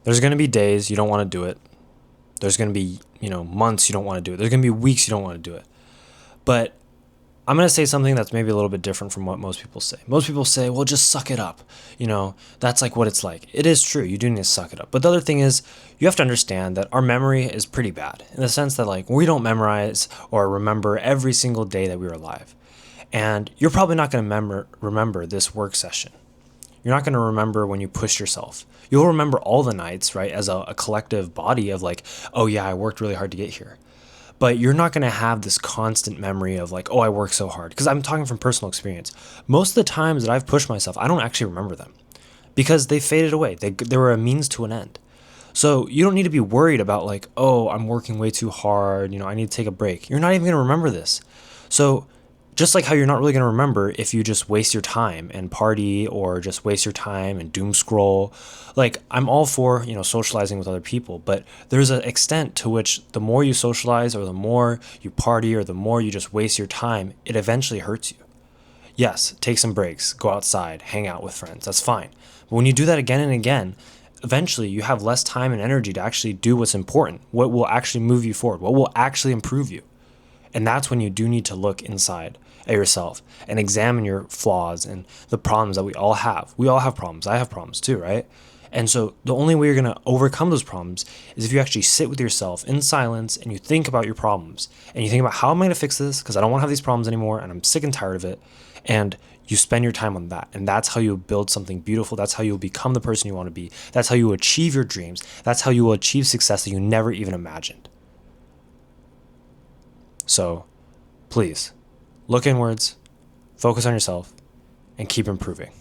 There's going to be days you don't want to do it. There's going to be, months you don't want to do it. There's going to be weeks you don't want to do it. But I'm going to say something that's maybe a little bit different from what most people say. Most people say, well, just suck it up. That's like what it's like. It is true. You do need to suck it up. But the other thing is, you have to understand that our memory is pretty bad in the sense that, like, we don't memorize or remember every single day that we were alive. And you're probably not going to remember this work session. You're not going to remember when you pushed yourself. You'll remember all the nights, right, as a collective body of like, oh yeah, I worked really hard to get here. But you're not going to have this constant memory of like, oh, I worked so hard. Because I'm talking from personal experience. Most of the times that I've pushed myself, I don't actually remember them because they faded away. They were a means to an end. So you don't need to be worried about like, oh, I'm working way too hard. I need to take a break. You're not even going to remember this. So just like how you're not really going to remember if you just waste your time and party or just waste your time and doom scroll. Like, I'm all for, socializing with other people, but there's an extent to which the more you socialize or the more you party or the more you just waste your time, it eventually hurts you. Yes, take some breaks, go outside, hang out with friends. That's fine. But when you do that again and again, eventually you have less time and energy to actually do what's important, what will actually move you forward, what will actually improve you. And that's when you do need to look inside at yourself and examine your flaws and the problems that we all have. We all have problems. I have problems too, right? And so the only way you're going to overcome those problems is if you actually sit with yourself in silence and you think about your problems and you think about, how am I going to fix this? Because I don't want to have these problems anymore and I'm sick and tired of it. And you spend your time on that. And that's how you build something beautiful. That's how you'll become the person you want to be. That's how you will achieve your dreams. That's how you will achieve success that you never even imagined. So please look inwards, focus on yourself, and keep improving.